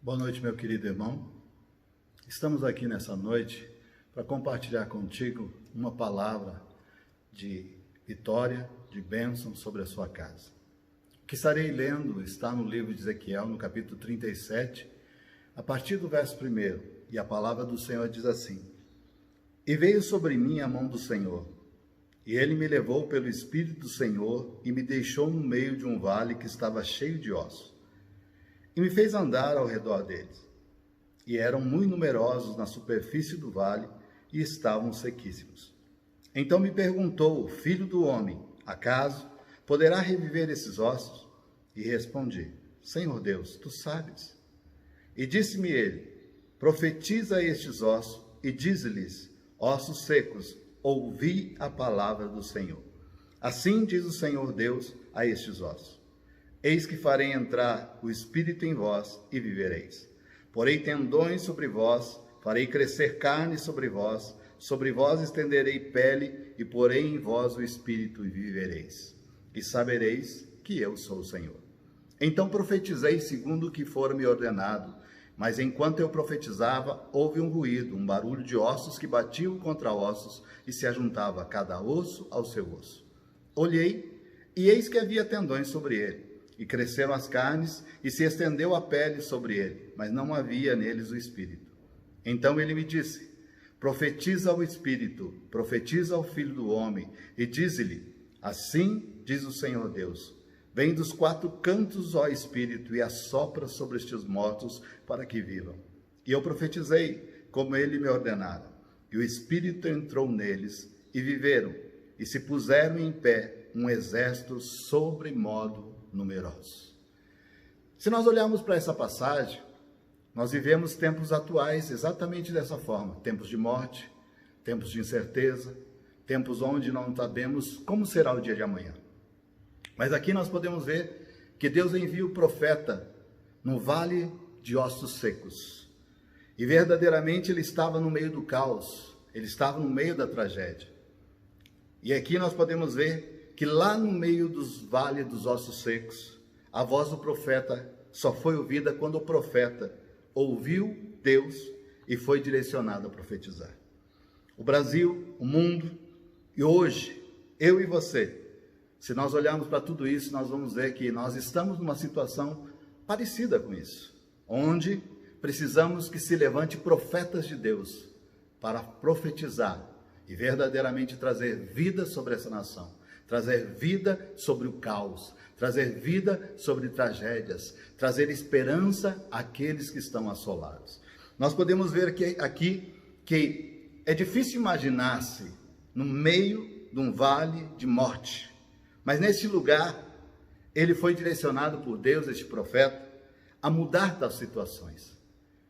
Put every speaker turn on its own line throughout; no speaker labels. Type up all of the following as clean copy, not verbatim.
Boa noite, meu querido irmão. Estamos aqui nessa noite para compartilhar contigo uma palavra de vitória, de bênção sobre a sua casa. O que estarei lendo está no livro de Ezequiel, no capítulo 37, a partir do verso 1, e a palavra do Senhor diz assim: E veio sobre mim a mão do Senhor, e ele me levou pelo Espírito do Senhor e me deixou no meio de um vale que estava cheio de ossos. E me fez andar ao redor deles. E eram muito numerosos na superfície do vale e estavam sequíssimos. Então me perguntou: Filho do homem, acaso poderá reviver esses ossos? E respondi: Senhor Deus, tu sabes. E disse-me ele: Profetiza a estes ossos e dize-lhes: Ossos secos, ouvi a palavra do Senhor. Assim diz o Senhor Deus a estes ossos: Eis que farei entrar o Espírito em vós e vivereis. Porei tendões sobre vós, farei crescer carne sobre vós estenderei pele e porei em vós o Espírito e vivereis. E sabereis que eu sou o Senhor. Então profetizei segundo o que for me ordenado, mas enquanto eu profetizava, houve um ruído, um barulho de ossos que batiam contra ossos e se ajuntava cada osso ao seu osso. Olhei e eis que havia tendões sobre ele. E cresceram as carnes, e se estendeu a pele sobre ele, mas não havia neles o Espírito. Então ele me disse: Profetiza ao Espírito, profetiza ao Filho do Homem, e dize-lhe: Assim diz o Senhor Deus: Vem dos quatro cantos, ó Espírito, e assopra sobre estes mortos, para que vivam. E eu profetizei, como ele me ordenara. E o Espírito entrou neles, e viveram, e se puseram em pé um exército sobremodo numerosos. Se nós olharmos para essa passagem, nós vivemos tempos atuais exatamente dessa forma: tempos de morte, tempos de incerteza, tempos onde não sabemos como será o dia de amanhã. Mas aqui nós podemos ver que Deus envia o profeta no vale de ossos secos. E verdadeiramente ele estava no meio do caos, ele estava no meio da tragédia. E aqui nós podemos ver que lá no meio dos vales dos ossos secos, a voz do profeta só foi ouvida quando o profeta ouviu Deus e foi direcionado a profetizar. O Brasil, o mundo e hoje, eu e você, se nós olharmos para tudo isso, nós vamos ver que nós estamos numa situação parecida com isso, onde precisamos que se levante profetas de Deus para profetizar e verdadeiramente trazer vida sobre essa nação. Trazer vida sobre o caos, trazer vida sobre tragédias, trazer esperança àqueles que estão assolados. Nós podemos ver aqui que é difícil imaginar-se no meio de um vale de morte, mas nesse lugar ele foi direcionado por Deus, este profeta, a mudar das situações.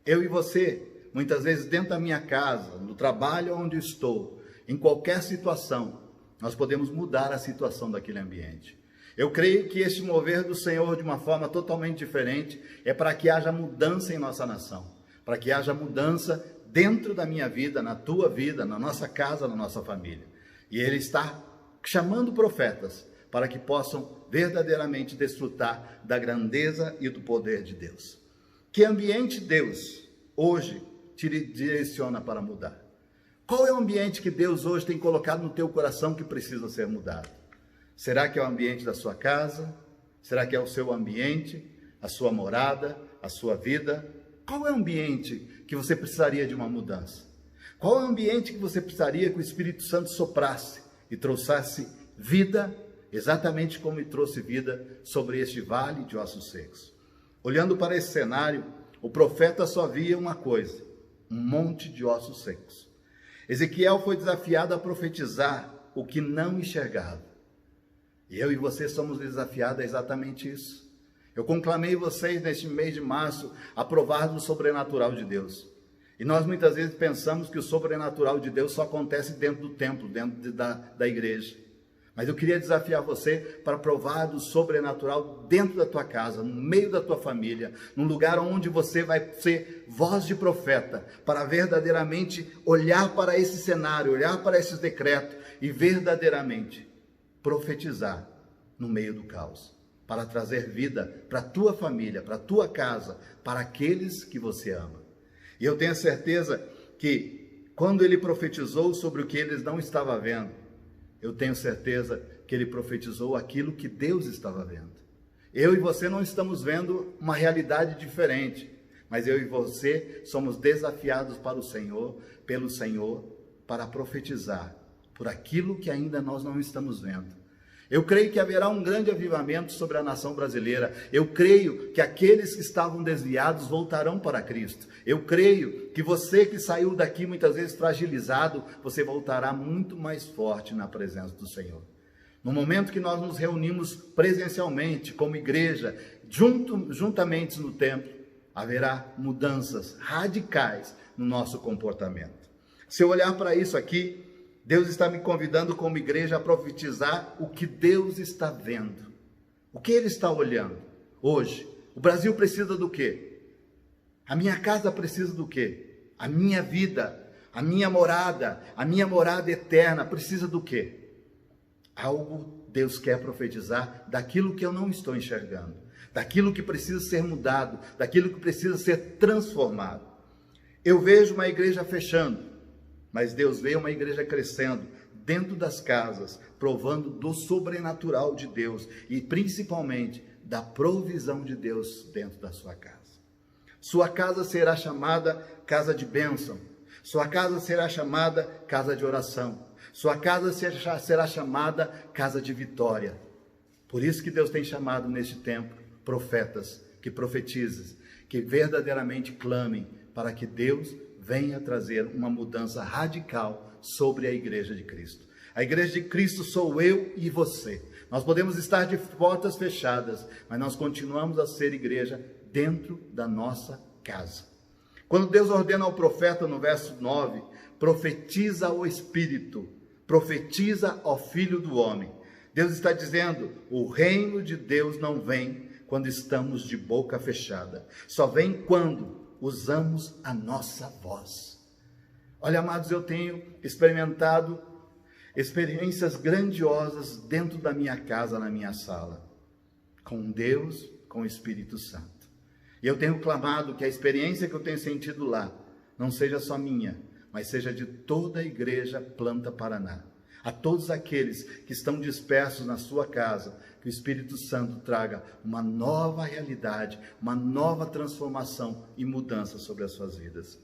Eu e você, muitas vezes dentro da minha casa, no trabalho onde estou, em qualquer situação, nós podemos mudar a situação daquele ambiente. Eu creio que este mover do Senhor de uma forma totalmente diferente é para que haja mudança em nossa nação, para que haja mudança dentro da minha vida, na tua vida, na nossa casa, na nossa família. E Ele está chamando profetas para que possam verdadeiramente desfrutar da grandeza e do poder de Deus. Que ambiente Deus hoje te direciona para mudar? Qual é o ambiente que Deus hoje tem colocado no teu coração que precisa ser mudado? Será que é o ambiente da sua casa? Será que é o seu ambiente, a sua morada, a sua vida? Qual é o ambiente que você precisaria de uma mudança? Qual é o ambiente que você precisaria que o Espírito Santo soprasse e trouxesse vida, exatamente como ele trouxe vida sobre este vale de ossos secos? Olhando para esse cenário, o profeta só via uma coisa: um monte de ossos secos. Ezequiel foi desafiado a profetizar o que não enxergava. E eu e você somos desafiados a exatamente isso. Eu conclamei vocês neste mês de março a provar do sobrenatural de Deus. E nós muitas vezes pensamos que o sobrenatural de Deus só acontece dentro do templo, dentro da igreja. Mas eu queria desafiar você para provar do sobrenatural dentro da tua casa, no meio da tua família, num lugar onde você vai ser voz de profeta, para verdadeiramente olhar para esse cenário, olhar para esses decretos e verdadeiramente profetizar no meio do caos, para trazer vida para a tua família, para a tua casa, para aqueles que você ama. E eu tenho certeza que quando ele profetizou sobre o que eles não estavam vendo, eu tenho certeza que ele profetizou aquilo que Deus estava vendo. Eu e você não estamos vendo uma realidade diferente, mas eu e você somos desafiados para o Senhor, pelo Senhor, para profetizar por aquilo que ainda nós não estamos vendo. Eu creio que haverá um grande avivamento sobre a nação brasileira. Eu creio que aqueles que estavam desviados voltarão para Cristo. Eu creio que você que saiu daqui muitas vezes fragilizado, você voltará muito mais forte na presença do Senhor. No momento que nós nos reunimos presencialmente como igreja, juntamente no templo, haverá mudanças radicais no nosso comportamento. Se eu olhar para isso aqui, Deus está me convidando como igreja a profetizar o que Deus está vendo. O que Ele está olhando hoje? O Brasil precisa do quê? A minha casa precisa do quê? A minha vida, a minha morada eterna precisa do quê? Algo Deus quer profetizar daquilo que eu não estou enxergando, daquilo que precisa ser mudado, daquilo que precisa ser transformado. Eu vejo uma igreja fechando, mas Deus vê uma igreja crescendo dentro das casas, provando do sobrenatural de Deus e principalmente da provisão de Deus dentro da sua casa. Sua casa será chamada casa de bênção, sua casa será chamada casa de oração, sua casa será chamada casa de vitória. Por isso que Deus tem chamado neste tempo profetas que profetizem, que verdadeiramente clamem para que Deus venha trazer uma mudança radical sobre a igreja de Cristo. A igreja de Cristo sou eu e você. Nós podemos estar de portas fechadas, mas nós continuamos a ser igreja dentro da nossa casa. Quando Deus ordena ao profeta no verso 9, profetiza ao Espírito, profetiza ao Filho do Homem. Deus está dizendo, o reino de Deus não vem quando estamos de boca fechada. Só vem quando usamos a nossa voz. Olha, amados, eu tenho experimentado experiências grandiosas dentro da minha casa, na minha sala, com Deus, com o Espírito Santo. E eu tenho clamado que a experiência que eu tenho sentido lá, não seja só minha, mas seja de toda a igreja Planta Paraná. A todos aqueles que estão dispersos na sua casa, que o Espírito Santo traga uma nova realidade, uma nova transformação e mudança sobre as suas vidas.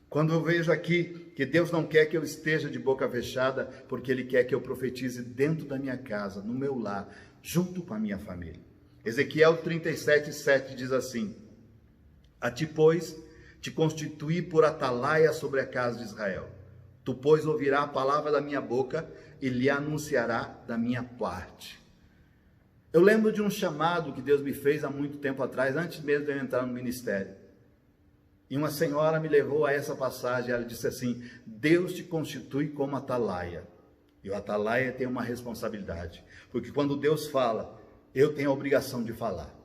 Quando eu vejo aqui que Deus não quer que eu esteja de boca fechada, porque Ele quer que eu profetize dentro da minha casa, no meu lar, junto com a minha família. Ezequiel 37:7 diz assim, a ti, pois, te constituí por atalaia sobre a casa de Israel. Tu, pois, ouvirá a palavra da minha boca e lhe anunciará da minha parte. Eu lembro de um chamado que Deus me fez há muito tempo atrás, antes mesmo de eu entrar no ministério. E uma senhora me levou a essa passagem, ela disse assim, Deus te constitui como atalaia. E o atalaia tem uma responsabilidade, porque quando Deus fala, eu tenho a obrigação de falar.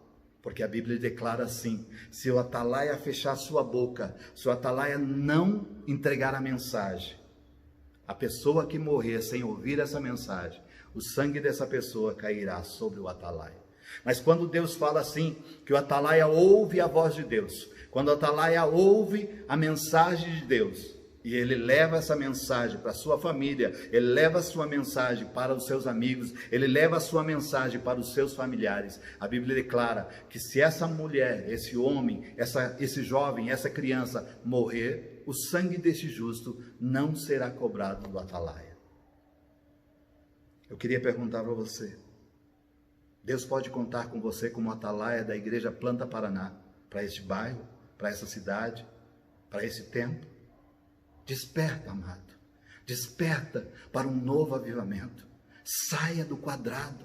Porque a Bíblia declara assim, se o atalaia fechar sua boca, se o atalaia não entregar a mensagem, a pessoa que morrer sem ouvir essa mensagem, o sangue dessa pessoa cairá sobre o atalaia. Mas quando Deus fala assim, que o atalaia ouve a voz de Deus, quando o atalaia ouve a mensagem de Deus, e ele leva essa mensagem para a sua família, ele leva a sua mensagem para os seus amigos, ele leva a sua mensagem para os seus familiares. A Bíblia declara que se essa mulher, esse homem, esse jovem, essa criança morrer, o sangue deste justo não será cobrado do atalaia. Eu queria perguntar para você, Deus pode contar com você como atalaia da igreja Planta Paraná, para este bairro, para essa cidade, para esse tempo? Desperta, amado, desperta para um novo avivamento. Saia do quadrado,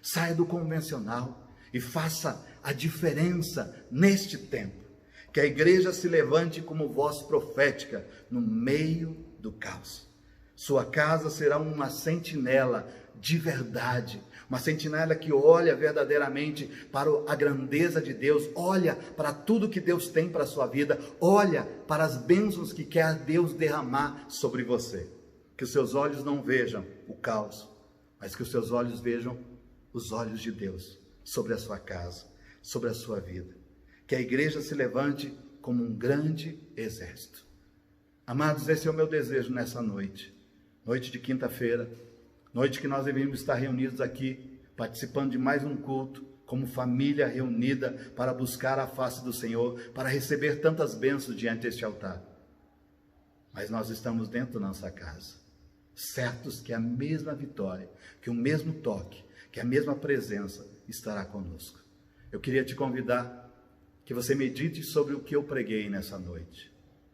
saia do convencional e faça a diferença neste tempo. Que a igreja se levante como voz profética no meio do caos. Sua casa será uma sentinela de verdade, uma sentinela que olha verdadeiramente para a grandeza de Deus, olha para tudo que Deus tem para a sua vida, olha para as bênçãos que quer Deus derramar sobre você. Que os seus olhos não vejam o caos, mas que os seus olhos vejam os olhos de Deus, sobre a sua casa, sobre a sua vida. Que a igreja se levante como um grande exército. Amados, esse é o meu desejo nessa noite. Noite de quinta-feira, noite que nós devemos estar reunidos aqui, participando de mais um culto, como família reunida para buscar a face do Senhor, para receber tantas bênçãos diante deste altar. Mas nós estamos dentro da nossa casa, certos que a mesma vitória, que o mesmo toque, que a mesma presença estará conosco. Eu queria te convidar que você medite sobre o que eu preguei nessa noite,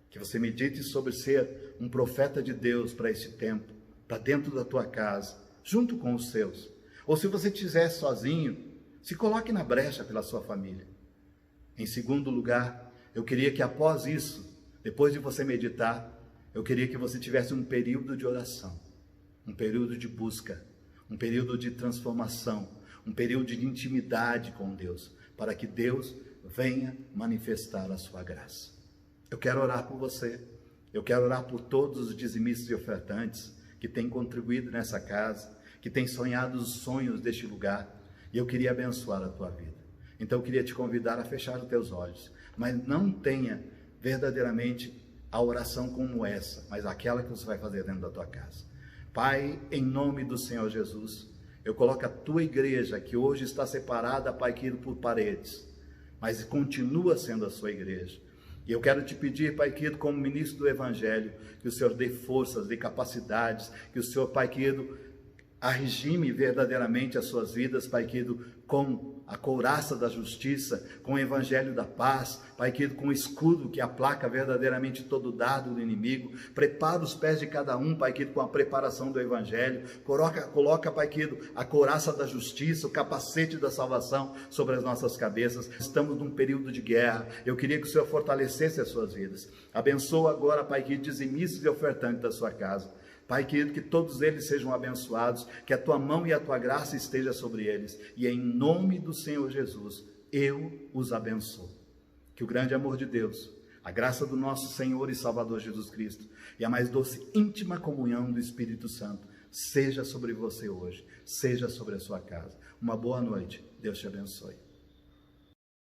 que você medite sobre ser um profeta de Deus para esse tempo, para dentro da tua casa, junto com os seus. Ou se você estiver sozinho, se coloque na brecha pela sua família. Em segundo lugar, eu queria que após isso, depois de você meditar, eu queria que você tivesse um período de oração, um período de busca, um período de transformação, um período de intimidade com Deus, para que Deus venha manifestar a sua graça. Eu quero orar por você, eu quero orar por todos os dizimistas e ofertantes que têm contribuído nessa casa, que têm sonhado os sonhos deste lugar, e eu queria abençoar a tua vida. Então eu queria te convidar a fechar os teus olhos, mas não tenha verdadeiramente a oração como essa, mas aquela que você vai fazer dentro da tua casa. Pai, em nome do Senhor Jesus, eu coloco a tua igreja, que hoje está separada, Pai querido, por paredes, mas continua sendo a sua igreja. E eu quero te pedir, Pai querido, como ministro do Evangelho, que o Senhor dê forças, dê capacidades, que o Senhor, Pai querido, arregime verdadeiramente as suas vidas, Pai querido, com a couraça da justiça, com o evangelho da paz, Pai querido, com o escudo que aplaca verdadeiramente todo dardo do inimigo. Prepara os pés de cada um, Pai querido, com a preparação do evangelho. Coloca, Pai querido, a couraça da justiça, o capacete da salvação sobre as nossas cabeças. Estamos num período de guerra. Eu queria que o Senhor fortalecesse as suas vidas. Abençoa agora, Pai querido, dizimistas e ofertantes da sua casa. Pai querido, que todos eles sejam abençoados, que a tua mão e a tua graça esteja sobre eles, e em nome do Senhor Jesus, eu os abençoo. Que o grande amor de Deus, a graça do nosso Senhor e Salvador Jesus Cristo, e a mais doce íntima comunhão do Espírito Santo, seja sobre você hoje, seja sobre a sua casa. Uma boa noite, Deus te abençoe.